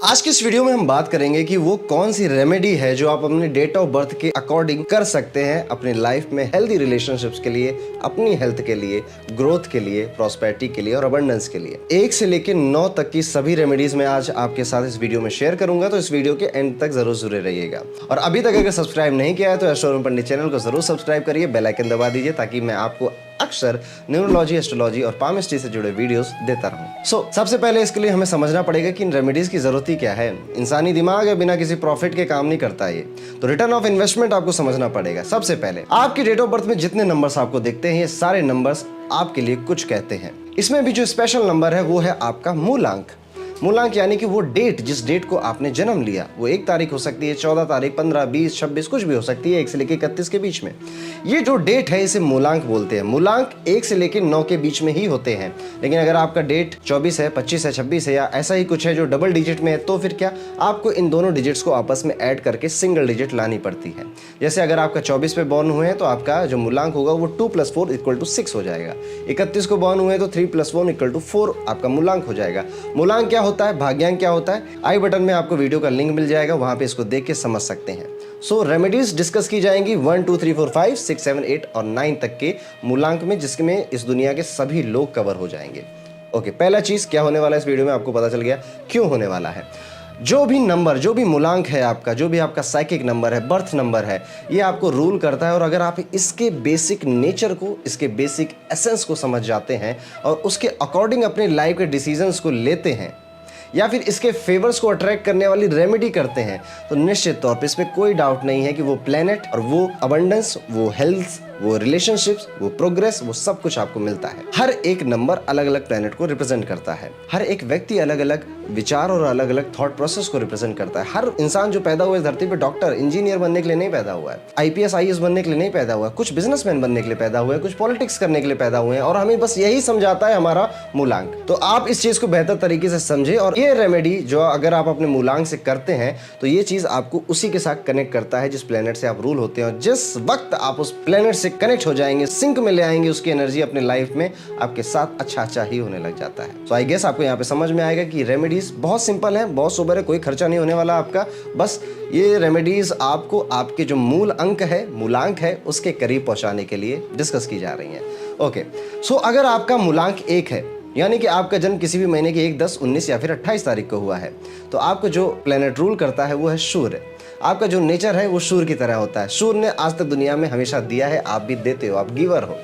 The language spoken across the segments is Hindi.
आज की इस वीडियो में हम बात करेंगे कि वो कौन सी रेमेडी है जो आप अपने डेट ऑफ बर्थ के अकॉर्डिंग कर सकते हैं अपनी लाइफ में हेल्दी रिलेशनशिप्स के लिए, अपनी हेल्थ के लिए, ग्रोथ के लिए, प्रॉस्पेरिटी के लिए और अबंडेंस के लिए। 1 से लेकर 9 तक की सभी रेमेडीज मैं आज आपके साथ इस वीडियो में शेयर करूंगा, तो इस वीडियो के एंड तक जरूर जुड़े रहिएगा। और अभी तक अगर सब्सक्राइब नहीं किया है तो एस्ट्रोनॉमी पंडित चैनल को जरूर सब्सक्राइब करिए, बेल आइकन दबा दीजिए ताकि मैं आपको अक्सर न्यूरोलॉजी, एस्ट्रोलॉजी और पामिस्ट्री से जुड़े वीडियोस देता रहूं। सबसे पहले इसके लिए हमें समझना पड़ेगा कि इन रेमेडीज की जरूरत ही क्या है। इंसानी दिमाग है, बिना किसी प्रॉफिट के काम नहीं करता ये, तो रिटर्न ऑफ इन्वेस्टमेंट आपको समझना पड़ेगा। सबसे पहले आपकी डेट ऑफ बर्थ में जितने नंबर्स आपको दिखते हैं, ये सारे नंबर्स आपके लिए कुछ कहते हैं। इसमें भी जो स्पेशल नंबर है वो है आपका मूलांक। मूलांक यानी कि वो डेट, जिस डेट को आपने जन्म लिया, वो 1 तारीख हो सकती है, 14 तारीख, 15, 20, 26, कुछ भी हो सकती है, 1 से लेकर 31 के बीच में। ये जो डेट है इसे मूलांक बोलते हैं। मूलांक 1 से लेकर 9 के बीच में ही होते हैं, लेकिन अगर आपका डेट 24 है, 25 है, 26 है या ऐसा ही कुछ है जो डबल डिजिट में है, तो फिर क्या आपको इन दोनों डिजिट्स को आपस में ऐड करके सिंगल डिजिट लानी पड़ती है। जैसे अगर आपका 24 पे बॉर्न हुए हैं तो आपका जो मूलांक होगा वो 2 + 4 = 6 हो जाएगा। 31 को बॉर्न हुए हैं तो 3 + 1 = 4 आपका मूलांक हो जाएगा। मूलांक क्या होता है, भाग्यांक क्या होता है, आई बटन में आपको वीडियो का लिंक मिल जाएगा, वहां पे इसको देख के समझ सकते हैं। रेमेडीज डिस्कस की जाएंगी 1, 2, 3, 4, 5, 6, 7, 8 और 9 तक के मूलांक में, जिसमें इस दुनिया के सभी लोग कवर हो जाएंगे। ओके, पहला चीज क्या होने वाला है इस वीडियो में आपको पता चल गया क्यों होने वाला है। जो भी नंबर, जो भी मूलांक है आपका, जो भी आपका साइकिक नंबर है, बर्थ नंबर है, ये आपको रूल करता है। और अगर आप इसके बेसिक नेचर को, इसके बेसिक एसेंस को समझ जाते हैं और उसके अकॉर्डिंग अपने लाइफ के डिसीजंस को लेते हैं या फिर इसके फेवर्स को अट्रैक्ट करने वाली रेमेडी करते हैं, तो निश्चित तौर पे इसमें कोई डाउट नहीं है कि वो प्लेनेट और वो अबंडेंस, वो हेल्थ, वो रिलेशनशिप्स, वो प्रोग्रेस, वो सब कुछ आपको मिलता है। हर एक नंबर अलग अलग प्लेनेट को रिप्रेजेंट करता है। हर एक व्यक्ति अलग अलग विचार और अलग अलग थॉट प्रोसेस को रिप्रेजेंट करता है। हर इंसान जो पैदा हुआ है धरती पे डॉक्टर, इंजीनियर बनने के लिए नहीं पैदा हुआ है, IPS IAS बनने के लिए नहीं पैदा हुआ है, कुछ बिजनेसमैन बनने के लिए पैदा हुए हैं, कुछ पॉलिटिक्स करने के लिए पैदा हुए हैं, और हमें बस यही समझाता है हमारा मूलांक। तो आप इस चीज को बेहतर तरीके से समझे, और ये रेमेडी जो अगर आप अपने मूलांक से करते हैं तो ये चीज आपको उसी के साथ कनेक्ट करता है जिस प्लेनेट से आप रूल होते हैं। और जिस वक्त आप उस प्लेनेट से कनेक्ट हो जाएंगे, सिंक में ले आएंगे उसकी एनर्जी अपने लाइफ में, आपके साथ अच्छा ही होने लग जाता है। तो आई गेस आपको यहाँ पे समझ में आएगा कि रेमेडीज बहुत सिंपल है, बहुत सोबर है, कोई खर्चा नहीं होने वाला आपका। बस ये रेमेडीज आपको आपके जो मूल अंक है, मूलांक है, उसके करीब पहुंचाने के लिए डिस्कस की जा रही है। ओके, अगर आपका मूलांक 1 है, यानी कि आपका जन्म किसी भी महीने की 1, 10, 19 या फिर 28 तारीख को हुआ है, तो आपको जो प्लेनेट रूल करता है वो है सूर्य। आपका जो नेचर है वो सूर्य की तरह होता है। सूर्य ने आज तक दुनिया में हमेशा दिया है, आप भी देते हो, आप गिवर हो।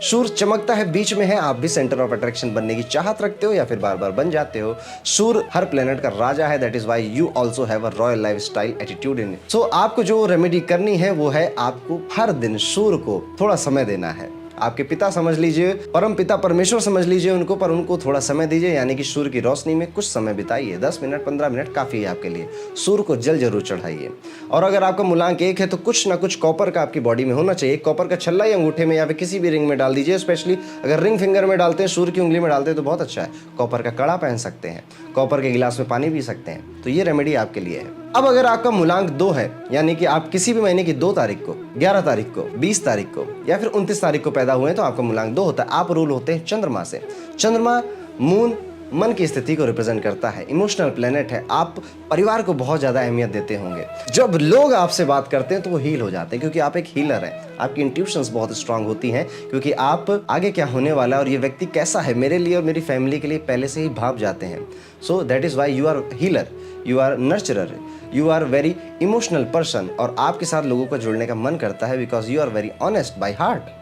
सूर्य चमकता है, बीच में है, आप भी सेंटर ऑफ अट्रैक्शन बनने की चाहत रखते हो या फिर बार बार बन जाते हो। सूर्य हर प्लेनेट का राजा है, that is why you also have a royal lifestyle attitude in it. आपको जो रेमेडी करनी है वो है आपको हर दिन सूर्य को थोड़ा समय देना है। आपके पिता समझ लीजिए, परम पिता परमेश्वर समझ लीजिए उनको, पर उनको थोड़ा समय दीजिए, यानी कि सूर्य की रोशनी में कुछ समय बिताइए। 10 मिनट, 15 मिनट काफी है आपके लिए। सूर्य को जल जरूर चढ़ाइए। और अगर आपका मूलांक 1 है तो कुछ ना कुछ कॉपर का आपकी बॉडी में होना चाहिए। कॉपर का छल्ला या अंगूठे में या फिर किसी भी रिंग में डाल दीजिए। स्पेशली अगर रिंग फिंगर में डालते हैं, सूर्य की उंगली में डालते हैं तो बहुत अच्छा है। कॉपर का कड़ा पहन सकते हैं, कॉपर के गिलास में पानी पी सकते हैं, तो ये रेमेडी आपके लिए है। अब अगर आपका मूलांक 2 है, यानी कि आप किसी भी महीने की 2 तारीख को, 11 तारीख को, 20 तारीख को या फिर 29 तारीख को पैदा हुए हैं, तो आपका मूलांक 2 होता है। आप रूल होते हैं चंद्रमा से। चंद्रमा मून मन की स्थिति को रिप्रेजेंट करता है, इमोशनल प्लेनेट है। आप परिवार को बहुत ज्यादा अहमियत देते होंगे। जब लोग आपसे बात करते हैं तो वो हील हो जाते हैं, क्योंकि आप एक हीलर हैं। आपकी इंट्यूशंस बहुत स्ट्रांग होती हैं, क्योंकि आप आगे क्या होने वाला है और ये व्यक्ति कैसा है मेरे लिए और मेरी फैमिली के लिए पहले से ही भाप जाते हैं। So that is why you are healer, you are nurturer, you are very emotional person, और आपके साथ लोगों को जुड़ने का मन करता है because you are very honest by heart.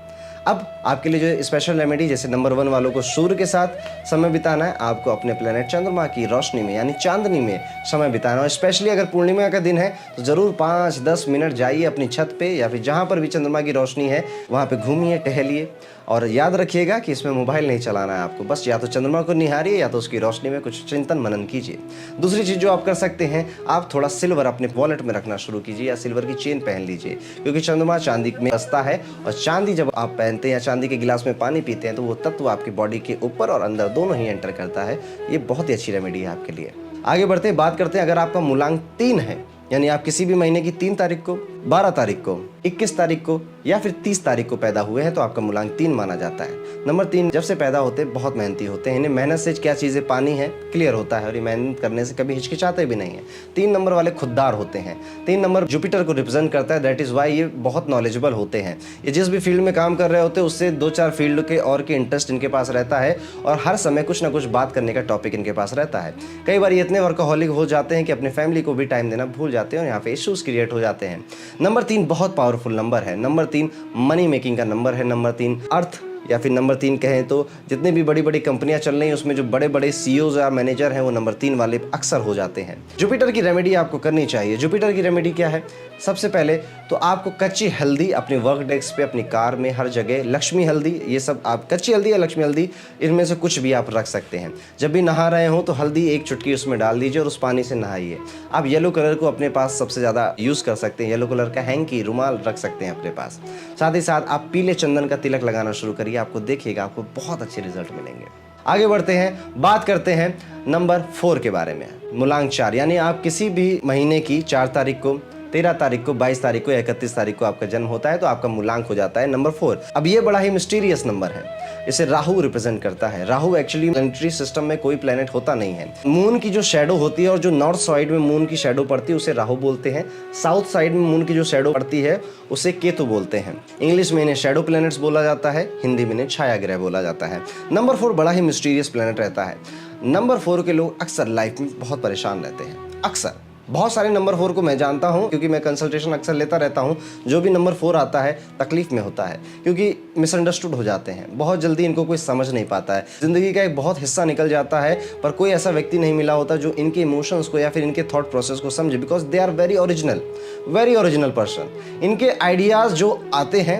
अब आपके लिए जो स्पेशल रेमेडी, जैसे नंबर 1 वालों को सूर्य के साथ समय बिताना है, आपको अपने प्लेनेट चंद्रमा की रोशनी में यानी चांदनी में समय बिताना है। स्पेशली अगर पूर्णिमा का दिन है तो जरूर 5-10 मिनट जाइए अपनी छत पे या फिर जहाँ पर भी चंद्रमा की रोशनी है वहाँ पे घूमिए, टहलिए। और याद रखिएगा कि इसमें मोबाइल नहीं चलाना है आपको, बस या तो चंद्रमा को निहारिए या तो उसकी रोशनी में कुछ चिंतन मनन कीजिए। दूसरी चीज़ जो आप कर सकते हैं, आप थोड़ा सिल्वर अपने वॉलेट में रखना शुरू कीजिए या सिल्वर की चेन पहन लीजिए, क्योंकि चंद्रमा चांदी में बसता है और चांदी जब आप पहनते हैं या चांदी के गिलास में पानी पीते हैं तो वो तत्व आपकी बॉडी के ऊपर और अंदर दोनों ही एंटर करता है। ये बहुत ही अच्छी रेमेडी है आपके लिए। आगे बढ़ते हैं, बात करते हैं अगर आपका मूलांक 3 है, यानी आप किसी भी महीने की 3 तारीख को, 12 तारीख को, 21 तारीख को या फिर 30 तारीख को पैदा हुए हैं तो आपका मूलांक 3 माना जाता है। नंबर 3, जब से पैदा होते बहुत मेहनती होते हैं, इन्हें मेहनत से क्या चीज़ें पानी है क्लियर होता है और ये मेहनत करने से कभी हिचकिचाते भी नहीं है। 3 नंबर वाले खुददार होते हैं। 3 नंबर जुपिटर को रिप्रेजेंट करता है, दैट इज़ वाई ये बहुत नॉलेजेबल होते हैं। ये जिस भी फील्ड में काम कर रहे होते हैं उससे 2-4 फील्ड के और के इंटरेस्ट इनके पास रहता है और हर समय कुछ ना कुछ बात करने का टॉपिक इनके पास रहता है। कई बार ये इतने वर्कहोलिक हो जाते हैं कि अपने फैमिली को भी टाइम देना भूल जाते हैं और यहाँ पे इश्यूज क्रिएट हो जाते हैं। नंबर 3 बहुत पावरफुल नंबर है। नंबर 3 मनी मेकिंग का नंबर है। नंबर 3 अर्थ या फिर नंबर 3 कहें तो जितनी भी बड़ी बड़ी कंपनियां चल रही हैं उसमें जो बड़े बड़े सीईओज या मैनेजर हैं वो नंबर 3 वाले अक्सर हो जाते हैं। जुपिटर की रेमेडी आपको करनी चाहिए। जुपिटर की रेमेडी क्या है? सबसे पहले तो आपको कच्ची हल्दी अपने वर्क डेस्क पे, अपनी कार में, हर जगह, लक्ष्मी हल्दी, ये सब आप कच्ची हल्दी या लक्ष्मी हल्दी इनमें से कुछ भी आप रख सकते हैं। जब भी नहा रहे हो तो हल्दी 1 चुटकी उसमें डाल दीजिए और उस पानी से नहाइए। आप येलो कलर को अपने पास सबसे ज़्यादा यूज़ कर सकते हैं। येलो कलर का हैंकी, रुमाल रख सकते हैं अपने पास। साथ ही साथ आप पीले चंदन का तिलक लगाना शुरू करिए, आपको देखिएगा आपको बहुत अच्छे रिजल्ट मिलेंगे। आगे बढ़ते हैं, बात करते हैं नंबर 4 के बारे में। मूलांक 4 यानी आप किसी भी महीने की 4 तारीख को, 13 तारीख को, 22 तारीख को या 31 तारीख को आपका जन्म होता है तो आपका मूलांक हो जाता है नंबर 4। अब ये बड़ा ही मिस्टीरियस नंबर है। इसे राहु रिप्रेजेंट करता है। राहु एक्चुअली प्लैनेटरी सिस्टम में कोई प्लैनेट होता नहीं है। मून की जो शैडो होती है और जो नॉर्थ साइड में मून की शैडो पड़ती है उसे राहु बोलते हैं। साउथ साइड में मून की जो शैडो पड़ती है उसे केतु बोलते हैं। इंग्लिश में इन्हें शैडो प्लैनेट्स बोला जाता है, हिंदी में इन्हें छाया ग्रह बोला जाता है। नंबर 4 बड़ा ही मिस्टीरियस प्लैनेट रहता है। नंबर 4 के लोग अक्सर लाइफ में बहुत परेशान रहते हैं। अक्सर बहुत सारे नंबर 4 को मैं जानता हूं क्योंकि मैं कंसल्टेशन अक्सर लेता रहता हूं। जो भी नंबर 4 आता है तकलीफ में होता है क्योंकि मिसअंडरस्टूड हो जाते हैं। बहुत जल्दी इनको कोई समझ नहीं पाता है। जिंदगी का एक बहुत हिस्सा निकल जाता है पर कोई ऐसा व्यक्ति नहीं मिला होता जो इनके इमोशंस को या फिर इनके थॉट प्रोसेस को समझे, because they are very original person. इनके आइडियाज़ जो आते हैं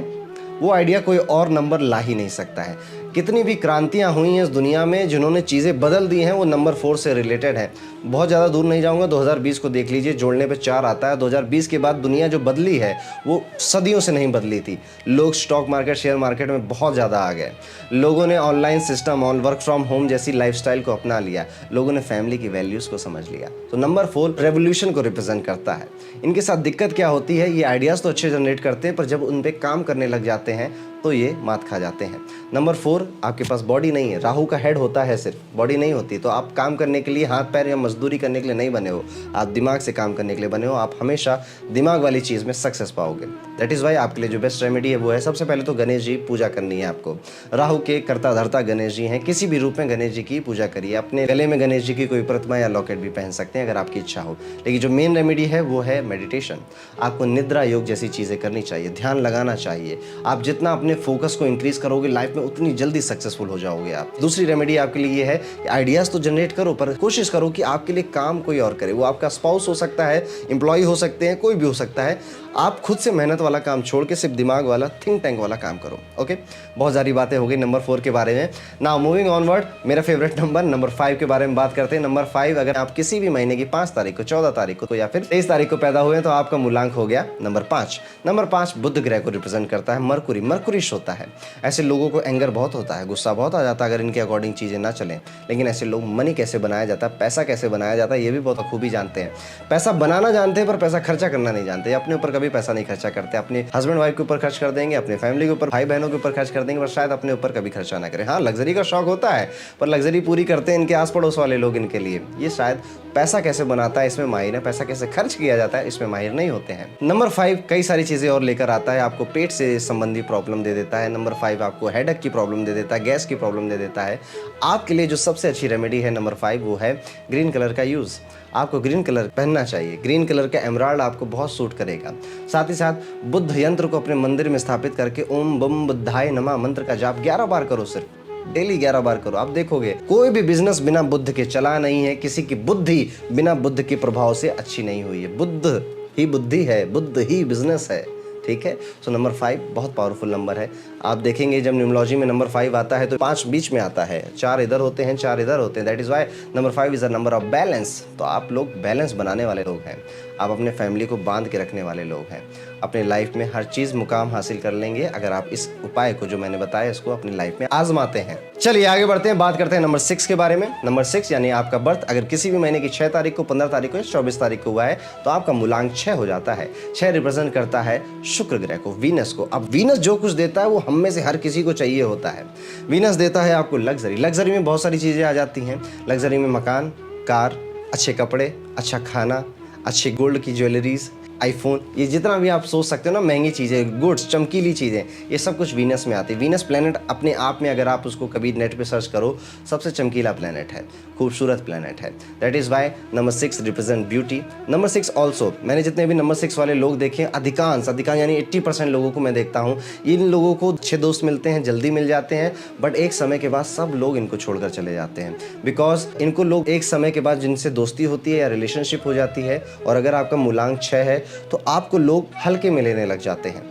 वो आइडिया कोई और नंबर ला ही नहीं सकता है। कितनी भी क्रांतियां हुई हैं इस दुनिया में, जिन्होंने चीज़ें बदल दी हैं वो नंबर 4 से रिलेटेड है। बहुत ज़्यादा दूर नहीं जाऊंगा, 2020 को देख लीजिए, जोड़ने पे 4 आता है। 2020 के बाद दुनिया जो बदली है वो सदियों से नहीं बदली थी। लोग स्टॉक मार्केट, शेयर मार्केट में बहुत ज़्यादा आ गए। लोगों ने online system, work from home जैसी लाइफस्टाइल को अपना लिया। लोगों ने फैमिली की वैल्यूज़ को समझ लिया। तो नंबर 4 रेवोल्यूशन को रिप्रेजेंट करता है। इनके साथ दिक्कत क्या होती है, ये आइडियाज़ तो अच्छे जनरेट करते हैं पर जब उन पर काम करने लग जाते हैं तो ये मात खा जाते हैं। नंबर 4 आपके पास बॉडी नहीं है। राहु का हेड होता है, सिर्फ बॉडी नहीं होती। तो आप काम करने के लिए, हाथ पैर या मजदूरी करने के लिए नहीं बने हो, आप दिमाग से काम करने के लिए बने हो। आप हमेशा दिमाग वाली चीज़ में सक्सेस पाओगे। दैट इज़ वाई आपके लिए जो बेस्ट रेमेडी है वो है, सबसे पहले तो गणेश जी पूजा करनी है आपको। राहु के कर्ता धर्ता गणेश जी हैं, किसी भी रूप में गणेश जी की पूजा करिए। अपने गले में गणेश जी की कोई प्रतिमा या लॉकेट भी पहन सकते हैं अगर आपकी इच्छा हो। लेकिन जो मेन रेमेडी है वो है मेडिटेशन। आपको निद्रा योग जैसी चीज़ें करनी चाहिए, ध्यान लगाना चाहिए। आप जितना अपने फोकस को इंक्रीज करोगे लाइफ में उतनी जल्दी सक्सेसफुल हो जाओगे आप। दूसरी रेमेडी आपके लिए ये है कि आइडियाज़ तो जनरेट करो पर कोशिश करो कि आपके लिए काम कोई और करे। वो आपका स्पाउस हो सकता है, एम्प्लॉय हो सकते हैं, कोई भी हो सकता है। आप खुद से मेहनत वाला काम छोड़ के सिर्फ दिमाग वाला, थिंक टैंक वाला काम करो। ओके, बहुत सारी बातें हो गई नंबर 4 के बारे में। नाउ मूविंग ऑनवर्ड, मेरा फेवरेट नंबर 5 के बारे में बात करते हैं। नंबर 5, अगर आप किसी भी महीने की 5 तारीख को, 14 तारीख को या फिर 23 तारीख को पैदा हुए तो आपका मूलांक हो गया नंबर 5। नंबर 5 बुध ग्रह को रिप्रेजेंट करता है। मरकुरी होता है। ऐसे लोगों को एंगर बहुत होता है, गुस्सा बहुत आ जाता है अगर इनके अकॉर्डिंग चीज़ें ना चलें। लेकिन ऐसे लोग मनी कैसे बनाया जाता है, पैसा कैसे बनाया जाता है, ये भी बहुत खूबी जानते हैं। पैसा बनाना जानते हैं पर पैसा खर्चा करना नहीं जानते। अपने ऊपर कभी पैसा नहीं खर्चा करते। अपने हस्बैंड वाइफ के ऊपर खर्च कर देंगे, अपने फैमिली के ऊपर, भाई बहनों के ऊपर खर्च कर देंगे, पर शायद अपने ऊपर कभी खर्चा ना करें। हाँ, लग्जरी का शौक होता है पर लग्जरी पूरी करते हैं इनके आस पड़ोस वाले लोग इनके लिए। ये शायद पैसा कैसे बनाता है इसमें माहिर है, पैसा कैसे खर्च किया जाता है इसमें माहिर नहीं होते हैं। नंबर 5 कई सारी चीज़ें और लेकर आता है। आपको पेट से संबंधी प्रॉब्लम दे देता है। नंबर 5 आपको हेडेक की प्रॉब्लम दे देता है, गैस की प्रॉब्लम दे देता है। आपके लिए जो सबसे अच्छी रेमेडी है नंबर 5 वो है ग्रीन कलर का यूज़। आपको ग्रीन कलर पहनना चाहिए। ग्रीन कलर का एमराल्ड आपको बहुत सूट करेगा। साथ ही साथ बुद्ध यंत्र को अपने मंदिर में स्थापित करके ओम बम बुद्धाय नमः मंत्र का जाप 11 बार करो। सिर्फ डेली 11 बार करो, आप देखोगे कोई भी बिजनेस बिना बुद्ध के चला नहीं है। किसी की बुद्धि बिना बुद्ध के प्रभाव से अच्छी नहीं हुई है। बुद्ध ही बुद्धि है, बुद्ध ही बिजनेस है। ठीक है, सो नंबर 5 बहुत पावरफुल नंबर है। आप देखेंगे जब न्यूमरोलॉजी में नंबर 5 आता है तो 5 बीच में आता है, 4 इधर होते हैं, 4 इधर होते हैं। That is why number 5 is a number of balance. तो आप लोग बैलेंस बनाने वाले लोग हैं। आप अपने फैमिली को बांध के रखने वाले लोग हैं। अपनी लाइफ में हर चीज़ मुकाम हासिल कर लेंगे अगर आप इस उपाय को जो मैंने बताया इसको अपनी लाइफ में आजमाते हैं। चलिए आगे बढ़ते हैं, बात करते हैं नंबर 6 के बारे में। नंबर 6 यानी आपका बर्थ अगर किसी भी महीने की 6 तारीख को, 15 तारीख को या 24 तारीख को हुआ है तो आपका मूलांक 6 हो जाता है। 6 रिप्रेजेंट करता है शुक्र ग्रह को, वीनस को। अब वीनस जो कुछ देता है वो हम में से हर किसी को चाहिए होता है। वीनस देता है आपको लग्जरी। लग्जरी में बहुत सारी चीज़ें आ जाती हैं। लग्जरी में मकान, कार, अच्छे कपड़े, अच्छा खाना, अच्छी गोल्ड की ज्वेलरीज, आईफोन, ये जितना भी आप सोच सकते हो ना, महंगी चीज़ें, गुड्स, चमकीली चीज़ें, ये सब कुछ वीनस में आती है। वीनस प्लैनेट अपने आप में अगर आप उसको कभी नेट पे सर्च करो, सबसे चमकीला प्लैनेट है, खूबसूरत प्लैनेट है। That is why number 6 represent beauty. Number 6 also, मैंने जितने भी नंबर 6 वाले लोग देखे, अधिकांश यानी 80% लोगों को मैं देखता हूँ, इन लोगों को अच्छे दोस्त मिलते हैं, जल्दी मिल जाते हैं, बट एक समय के बाद सब लोग इनको छोड़कर चले जाते हैं। बिकॉज इनको लोग एक समय के बाद जिनसे दोस्ती होती है या रिलेशनशिप हो जाती है, और अगर आपका मूलांक 6 है तो आपको लोग हल्के में लेने लग जाते हैं।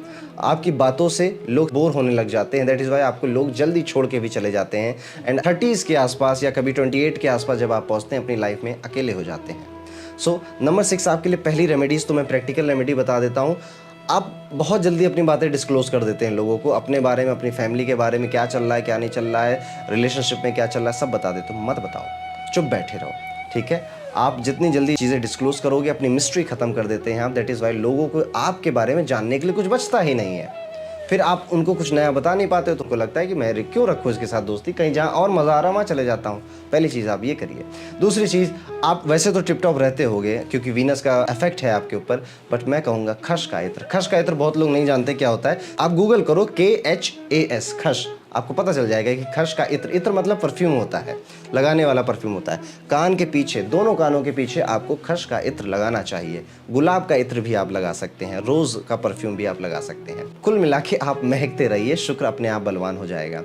आपकी बातों से लोग बोर होने लग जाते हैं। दैट इज़ वाई आपको लोग जल्दी छोड़ के भी चले जाते हैं। एंड 30s के आसपास या कभी 28 के आसपास जब आप पहुंचते हैं अपनी लाइफ में, अकेले हो जाते हैं। सो नंबर 6 आपके लिए पहली रेमेडीज़ तो मैं प्रैक्टिकल रेमेडी बता देता हूँ। आप बहुत जल्दी अपनी बातें डिस्क्लोज कर देते हैं लोगों को, अपने बारे में, अपनी फैमिली के बारे में, क्या चल रहा है, क्या नहीं चल रहा है, रिलेशनशिप में क्या चल रहा है, सब बता देते हो। मत बताओ, चुप बैठे रहो, ठीक है। आप जितनी जल्दी चीज़ें डिस्क्लोज करोगे अपनी मिस्ट्री खत्म कर देते हैं आप। दैट इज़ वाई लोगों को आपके बारे में जानने के लिए कुछ बचता ही नहीं है। फिर आप उनको कुछ नया बता नहीं पाते हो तो उनको लगता है कि मैं क्यों रखूँ इसके साथ दोस्ती, कहीं जहाँ और मज़ा आ रहा वहाँ चले जाता हूँ। पहली चीज़ आप ये करिए। दूसरी चीज़, आप वैसे तो टिप टॉप रहते होगे क्योंकि वीनस का इफेक्ट है आपके ऊपर, बट मैं कहूँगा खश का इत्र। खश का इत्र बहुत लोग नहीं जानते क्या होता है। आप गूगल करो KHAS, खश, आपको पता चल जाएगा कि खश का इत्र, इत्र मतलब परफ्यूम होता है, लगाने वाला परफ्यूम होता है। कान के पीछे, दोनों कानों के पीछे आपको खश का इत्र लगाना चाहिए। गुलाब का इत्र भी आप लगा सकते हैं, रोज़ का परफ्यूम भी आप लगा सकते हैं। कुल मिला के आप महकते रहिए, शुक्र अपने आप बलवान हो जाएगा।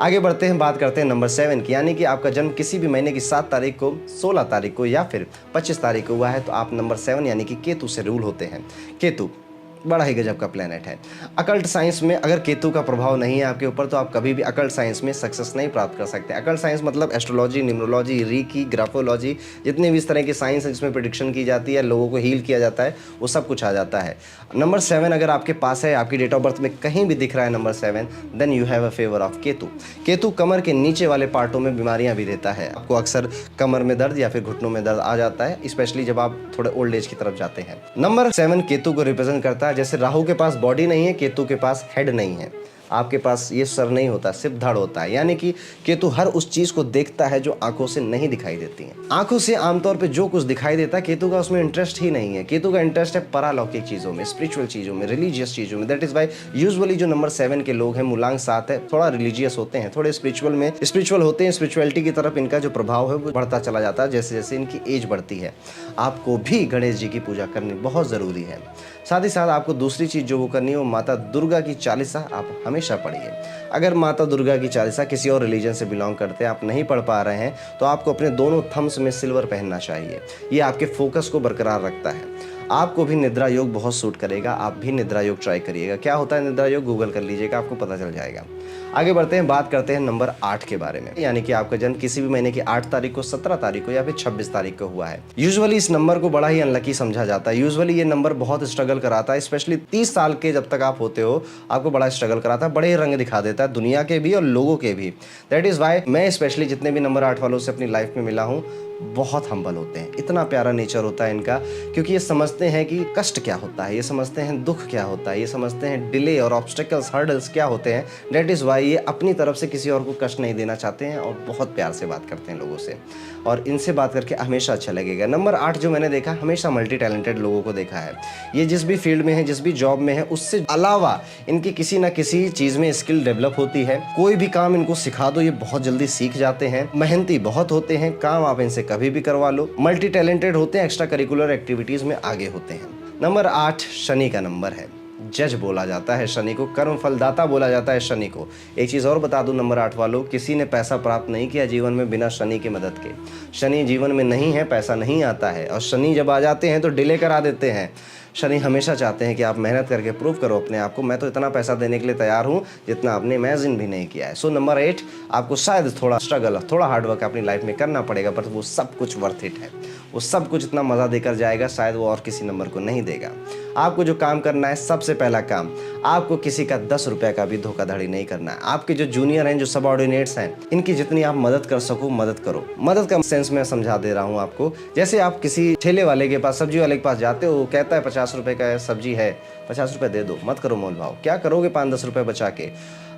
आगे बढ़ते हैं, बात करते हैं नंबर 7 की, यानी कि आपका जन्म किसी भी महीने की 7 तारीख को, 16 तारीख को या फिर 25 तारीख को हुआ है तो आप नंबर 7 यानी कि केतु से रूल होते हैं। केतु बड़ा ही गजब का प्लेनेट है। अकल्ट साइंस में अगर केतु का प्रभाव नहीं है आपके ऊपर तो आप कभी भी अकल्ट साइंस में सक्सेस नहीं प्राप्त कर सकते। अकल्ट साइंस मतलब एस्ट्रोलॉजी, न्यूमरोलॉजी, रीकी, ग्राफोलॉजी, जितने भी इस तरह की साइंस है जिसमें प्रेडिक्शन की जाती है, लोगों को हील किया जाता है, वो सब कुछ आ जाता है। नंबर 7 अगर आपके पास है, आपकी डेट ऑफ बर्थ में कहीं भी दिख रहा है number 7, then you have a favour of Ketu. Ketu कमर के नीचे वाले पार्टों में बीमारियां भी देता है। आपको अक्सर कमर में दर्द या फिर घुटनों में दर्द आ जाता है, स्पेशली जब आप थोड़े ओल्ड एज की तरफ जाते हैं। नंबर 7 केतु को रिप्रेजेंट करता है। जैसे राहु के पास बॉडी नहीं है, केतु के पास हेड नहीं है, आपके पास ये सर नहीं होता, सिर्फ धड़ होता है। यानी कि केतु हर उस चीज को देखता है जो आंखों से नहीं दिखाई देती है। आंखों से आमतौर पे जो कुछ दिखाई देता है केतु का उसमें इंटरेस्ट ही नहीं है। केतु का इंटरेस्ट है परालौकिक चीजों में, स्पिरिचुअल चीजों में, रिलीजियस चीजों में। दैट इज वाई यूजुअली जो नंबर 7 के लोग हैं, मूलांक 7 है, थोड़ा रिलीजियस होते हैं, थोड़े स्पिरिचुअल होते हैं। स्पिरिचुअलिटी की तरफ इनका जो प्रभाव है वो बढ़ता चला जाता है जैसे जैसे इनकी एज बढ़ती है। आपको भी गणेश जी की पूजा करनी बहुत जरूरी है। साथ ही साथ आपको दूसरी चीज जो वो करनी है वो माता दुर्गा की चालीसा आप हमेशा पढ़िए। अगर माता दुर्गा की चालीसा किसी और रिलीजन से बिलोंग करते हैं, आप नहीं पढ़ पा रहे हैं, तो आपको अपने दोनों थम्स में सिल्वर पहनना चाहिए। ये आपके फोकस को बरकरार रखता है। आपको भी निद्रा योग बहुत सूट करेगा, आप भी निद्रा योग ट्राई करिएगा। क्या होता है निद्रा योग, गूगल कर लीजिएगा, आपको पता चल जाएगा। आगे बढ़ते हैं, बात करते हैं नंबर 8 के बारे में, यानी कि आपका जन्म किसी भी महीने की 8 तारीख को, 17 तारीख को या फिर 26 तारीख को हुआ है। यूजुअली इस नंबर को बड़ा ही अनलकी समझा जाता है। यूजुअली ये नंबर बहुत स्ट्रगल कराता है, स्पेशली 30 साल के जब तक आप होते हो आपको बड़ा स्ट्रगल कराता है, बड़े रंग दिखा देता है दुनिया के भी और लोगों के भी। दैट इज़ वाई मैं स्पेशली जितने भी नंबर 8 वालों से अपनी लाइफ में मिला हूँ, बहुत हम्बल होते हैं। इतना प्यारा नेचर होता है इनका, क्योंकि ये समझते हैं कि कष्ट क्या होता है, ये समझते हैं दुख क्या होता है, ये समझते हैं डिले और ऑब्स्टेकल्स, हर्डल्स क्या होते हैं। दैट इज़ वाई ये अपनी तरफ से किसी और को कष्ट नहीं देना चाहते हैं और बहुत प्यार से बात करते हैं लोगों से, और इनसे बात करके हमेशा अच्छा लगेगा। नंबर 8 जो मैंने देखा, हमेशा मल्टी टैलेंटेड लोगों को देखा है। ये जिस भी फील्ड में है, जिस भी जॉब में है, उससे अलावा इनकी किसी ना किसी चीज़ में स्किल डेवलप होती है। कोई भी काम इनको सिखा दो, ये बहुत जल्दी सीख जाते हैं। मेहनती बहुत होते हैं, काम आप इनसे कभी भी करवा लो। मल्टी टैलेंटेड होते हैं, एक्स्ट्रा करिकुलर एक्टिविटीज़ में आगे होते हैं। नंबर 8 शनि का नंबर है। जज बोला जाता है शनि को, कर्म फलदाता बोला जाता है शनि को। एक चीज़ और बता दूं नंबर 8 वालों, किसी ने पैसा प्राप्त नहीं किया जीवन में बिना शनि की मदद के। शनि जीवन में नहीं है, पैसा नहीं आता है, और शनि जब आ जाते हैं तो डिले करा देते हैं। शनि हमेशा चाहते हैं कि आप मेहनत करके प्रूव करो अपने आप को, मैं तो इतना पैसा देने के लिए तैयार हूँ जितना आपने इमेजिन भी नहीं किया है। सो नंबर 8, आपको शायद थोड़ा स्ट्रगल, थोड़ा हार्डवर्क अपनी लाइफ में करना पड़ेगा, पर वो सब कुछ वर्थ इट है। वो सब कुछ इतना मज़ा देकर जाएगा, शायद वो और किसी नंबर को नहीं देगा। आपको जो काम करना है, सबसे पहला काम, आपको किसी का 10 रुपये का भी धोखाधड़ी नहीं करना है। आपके जो जूनियर हैं, जो सबऑर्डिनेट्स हैं, इनकी जितनी आप मदद कर सको मदद करो। मदद का सेंस मैं समझा दे रहा हूँ आपको। जैसे आप किसी ठेले वाले के पास, सब्जी वाले के पास जाते हो, वो कहता है 50 रुपये का सब्जी है, 50 रुपये दे दो, मत करो मोल भाव। क्या करोगे 5-10 रुपये बचा के?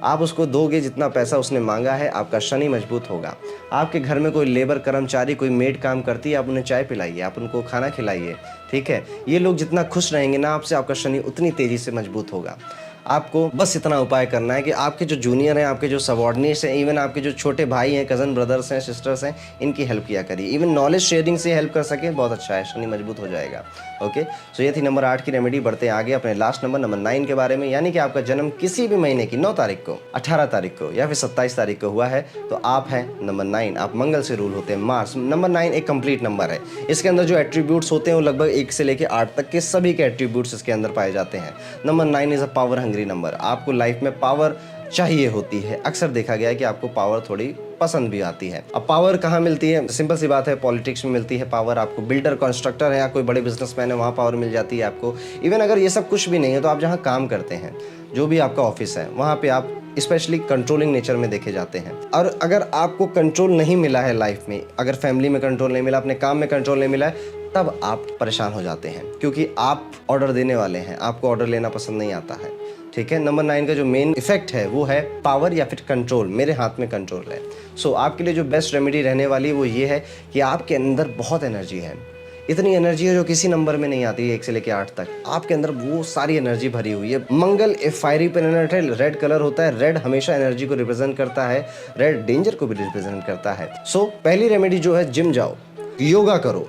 आप उसको दोगे जितना पैसा उसने मांगा है, आपका शनि मजबूत होगा। आपके घर में कोई लेबर कर्मचारी, कोई मेड काम करती है, आप उन्हें चाय पिलाइए, आप उनको खाना खिलाइए, ठीक है। ये लोग जितना खुश रहेंगे ना आपसे, आपका शनि उतनी तेज़ी से मजबूत होगा। आपको बस इतना उपाय करना है कि आपके जो जूनियर हैं, आपके जो सबऑर्डिनेट्स हैं, इवन आपके जो छोटे भाई हैं, कज़न ब्रदर्स हैं, सिस्टर्स हैं, इनकी हेल्प किया करिए। इवन नॉलेज शेयरिंग से हेल्प कर सके, बहुत अच्छा है, शनि मजबूत हो जाएगा। ओके, सो ये थी नंबर 8 की रेमेडी। बढ़ते आगे अपने लास्ट नंबर 9 के बारे में। यानी कि आपका जन्म किसी भी महीने की 9 तारीख को, 18 तारीख को या फिर 27 तारीख को हुआ है, तो आप हैं नंबर 9। आप मंगल से रूल होते हैं, मार्स। नंबर 9 एक कंप्लीट नंबर है। इसके अंदर जो एट्रीब्यूट्स होते हैं वो लगभग 1 से लेकर 8 तक के सभी के एट्रीब्यूट्स इसके अंदर पाए जाते हैं। Number 9 is a power hungry number. आपको लाइफ में पावर चाहिए होती है। अक्सर देखा गया है कि आपको पावर थोड़ी पसंद भी आती है। अब पावर कहाँ मिलती है? सिंपल सी बात है, पॉलिटिक्स में मिलती है पावर। आपको बिल्डर, कंस्ट्रक्टर है या कोई बड़े बिजनेसमैन है, वहाँ पावर मिल जाती है आपको। इवन अगर ये सब कुछ भी नहीं है तो आप जहाँ काम करते हैं, जो भी आपका ऑफिस है, वहाँ पे आप स्पेशली कंट्रोलिंग नेचर में देखे जाते हैं। और अगर आपको कंट्रोल नहीं मिला है लाइफ में, अगर फैमिली में कंट्रोल नहीं मिला, अपने काम में कंट्रोल नहीं मिला है, तब आप परेशान हो जाते हैं, क्योंकि आप ऑर्डर देने वाले हैं, आपको ऑर्डर लेना पसंद नहीं आता है, ठीक है। नंबर 9 का जो मेन इफेक्ट है वो है पावर या फिर कंट्रोल। मेरे हाथ में कंट्रोल है। सो आपके लिए जो बेस्ट रेमेडी रहने वाली वो ये है कि आपके अंदर बहुत एनर्जी है। इतनी एनर्जी है जो किसी नंबर में नहीं आती है, 1 से लेकर 8 तक। आपके अंदर वो सारी एनर्जी भरी हुई है। मंगल एक फायरी प्लैनेट है, रेड कलर होता है। रेड हमेशा एनर्जी को रिप्रेजेंट करता है, रेड डेंजर को भी रिप्रेजेंट करता है। सो पहली रेमेडी जो है, जिम जाओ, योगा करो,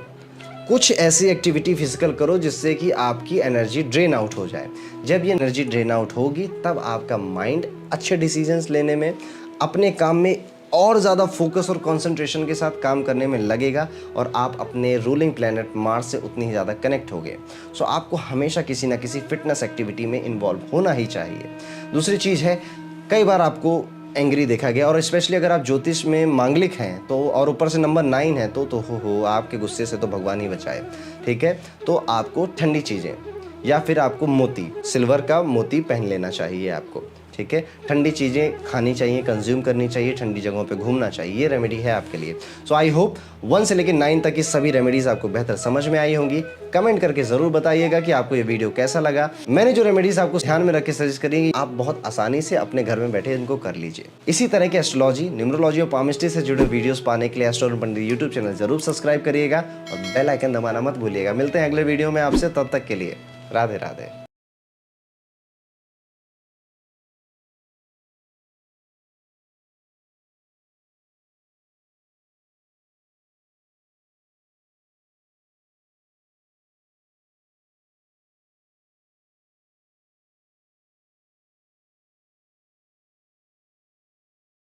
कुछ ऐसी एक्टिविटी फिजिकल करो जिससे कि आपकी एनर्जी ड्रेन आउट हो जाए। जब ये एनर्जी ड्रेन आउट होगी, तब आपका माइंड अच्छे डिसीजंस लेने में, अपने काम में और ज़्यादा फोकस और कंसंट्रेशन के साथ काम करने में लगेगा, और आप अपने रूलिंग प्लैनेट मार्स से उतनी ही ज़्यादा कनेक्ट होगे। सो आपको हमेशा किसी ना किसी फिटनेस एक्टिविटी में इन्वॉल्व होना ही चाहिए। दूसरी चीज़ है, कई बार आपको एंग्री देखा गया, और स्पेशली अगर आप ज्योतिष में मांगलिक हैं तो, और ऊपर से नंबर 9 है, तो हो आपके गुस्से से तो भगवान ही बचाए, ठीक है। तो आपको ठंडी चीज़ें या फिर आपको मोती, सिल्वर का मोती पहन लेना चाहिए आपको, ठीक है। ठंडी चीज़ें खानी चाहिए, कंज्यूम करनी चाहिए, ठंडी जगहों पे घूमना चाहिए। ये रेमेडी है आपके लिए। सो आई होप 1 से लेकर 9 तक की सभी रेमेडीज़ आपको बेहतर समझ में आई होंगी। कमेंट करके ज़रूर बताइएगा कि आपको ये वीडियो कैसा लगा। मैंने जो रेमेडीज़ आपको ध्यान में रख के सजेस्ट करी, आप बहुत आसानी से अपने घर में बैठे इनको कर लीजिए। इसी तरह के एस्ट्रोलॉजी, न्यूमरोलॉजी और पामिस्ट्री से जुड़े वीडियोस पाने के लिए एस्ट्रो पंडित यूट्यूब चैनल जरूर सब्सक्राइब करिएगा और बेल आइकन दबाना मत भूलिएगा। मिलते हैं अगले वीडियो में आपसे, तब तक के लिए राधे राधे।